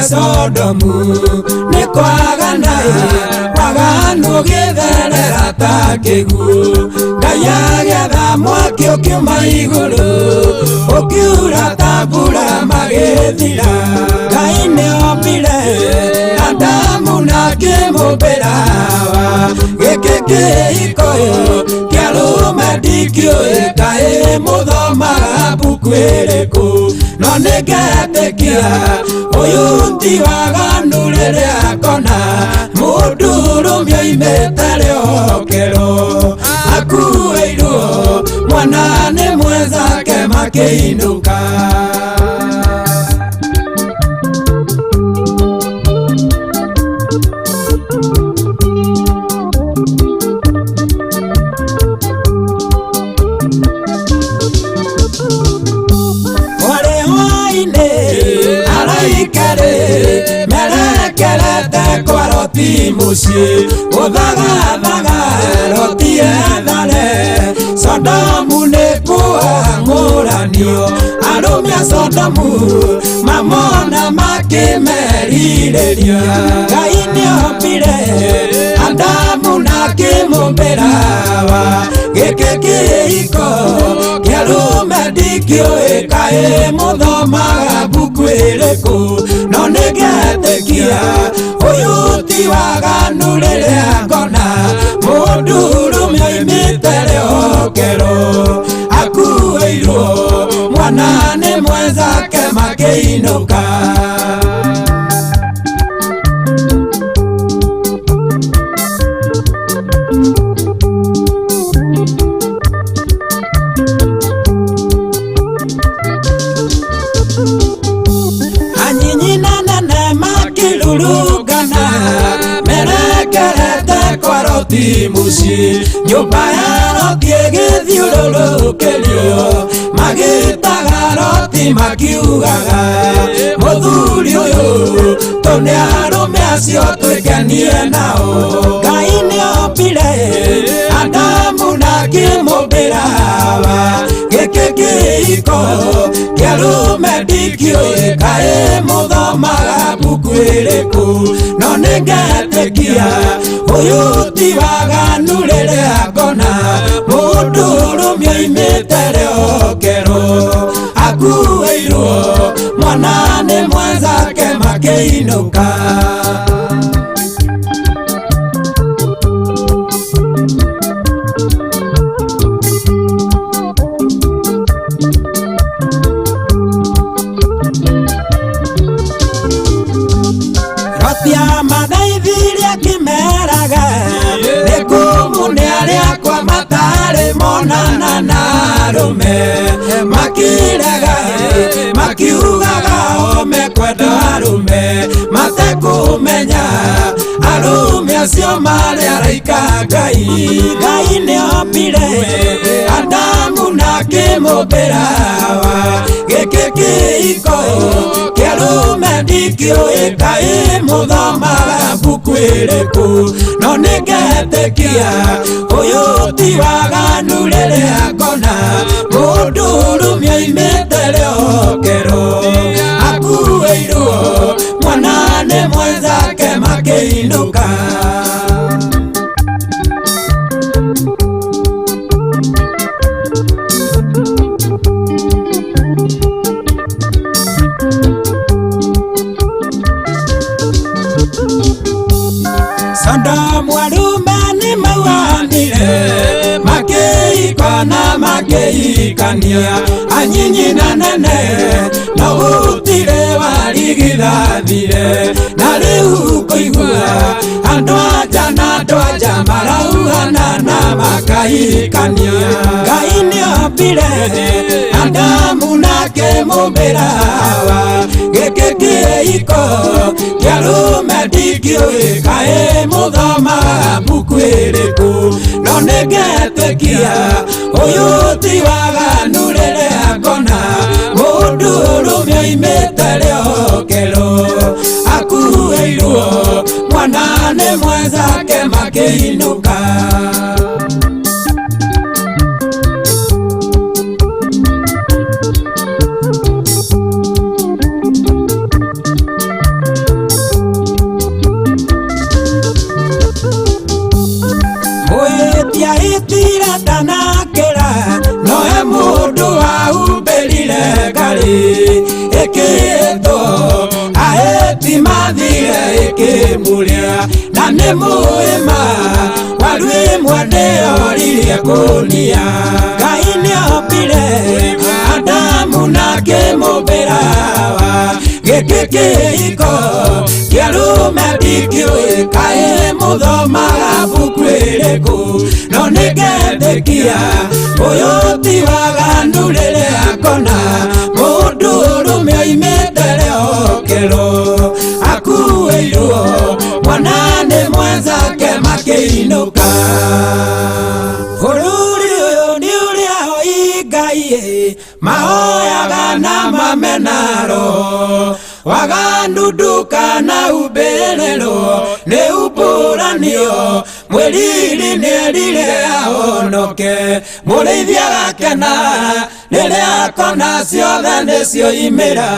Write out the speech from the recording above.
Sodomu ni kwagana waganu githerera takigu Ngaya getha mwaki ukiuma iguru ukiura tambura magithira Ngai niombire Adamu na kimumbira giki kihiko kia rume ndingĩũĩ kaĩ mũthomaga mbuku ĩrĩkũ no nĩngetĩkia ũyũ ti waganu rĩrĩa ngona mũndũ ũrũme oimĩte rĩokero akuĩirwo mwana nĩ mwenzake makĩinũka musi uthagathaga roti ethare Sodomu nĩkũang'ũranio arũme a Sodomu mamona makĩmerirĩria Ngai nĩombire Adamu na kĩmumbĩra gĩkĩ kĩhiko kĩa rũme ndingĩũĩ kaĩ mũthomaga mbuku ĩrĩkũ no nĩngetĩkia ũyũ ti waganu rĩrĩa ngona mũndũ ũrũme oimĩte rĩokero akuĩirwo mwana nĩ mwenzake makĩinũka musi nyumba ya roti ĩgĩthiũrũrũkĩrio magĩtaga roti makiugaga mũthuri ũyũ tũnĩ arũme acio twĩkenie nao Ngai nĩombire Adamu na kĩmumbĩra gĩkĩ kĩhiko kĩa rũme ndingĩũĩ kaĩ mũthomaga mbuku ĩrĩkũ no nĩngetĩkia ũyũ ti waganu rĩrĩa ngona mũndũ ũrũme oimĩte rĩokero akuĩirwo mwana nĩ mwenzake makĩinũka makiraga makiugaga ome kwenda arũme matekũmenya arũme acio marĩ araika Ngai Ngai nĩombire Adamu na kĩmumbĩra gĩkĩ kĩhiko kĩa rũme ndingĩũĩ kaĩ mũthomaga mbuku ĩrĩkũ no nĩngetĩkia ũyũ ti waganu rĩrĩa ngona mũndũ ũrũme oimĩte rĩokero akuĩirwo mwana nĩ mwenzake makĩinũka Sodomu arũme nĩmauanire makĩikana makĩikania anyinyi na nene no gũtirĩ warigithathire na rĩu kũigua andũ-a-nja na andũ-a-nja marauhana na makahikania Ngai nĩombire Adamu na kĩmumbĩra gĩkĩ kĩhiko kĩa kĩarume ndingĩũĩ kaĩ mũthomaga mbuku ĩrĩkũ no nĩngetĩkia ũyũ ti waganu rĩrĩa ngona mũndũ ũrũme oimĩte rĩokero akuĩirwo mwana nĩ mwenzake makĩinũka. Itira tanakera noe mundu aumbĩrire ngarĩ ĩkĩĩtwo aheti mathire ĩkĩmũrĩa na nĩ mũĩma waru ĩmwe ndĩyoririe kũnia. Ngai nĩombire Adamu na akĩmũmbĩra Hawa gĩkĩ kĩhiko kĩarume ndingĩũĩ kaĩ mũthomaga mbuku ĩrĩkũ no nĩngetĩkia ũyũ ti waganu rĩrĩa ngona mũndũ ũrũme oimĩte rĩokero akuĩirwo mwana nĩ mwenzake makĩinũka. Bũrũri ũyũ nĩ ũrĩa hoi Ngai mahoyaga na mamenaro waganu ndũkanaumbĩrĩrwo nĩ umbũranio mwĩriri nĩerire ahonoke mũrĩithia gakena rĩrĩa akona ciothe nĩcioimĩra.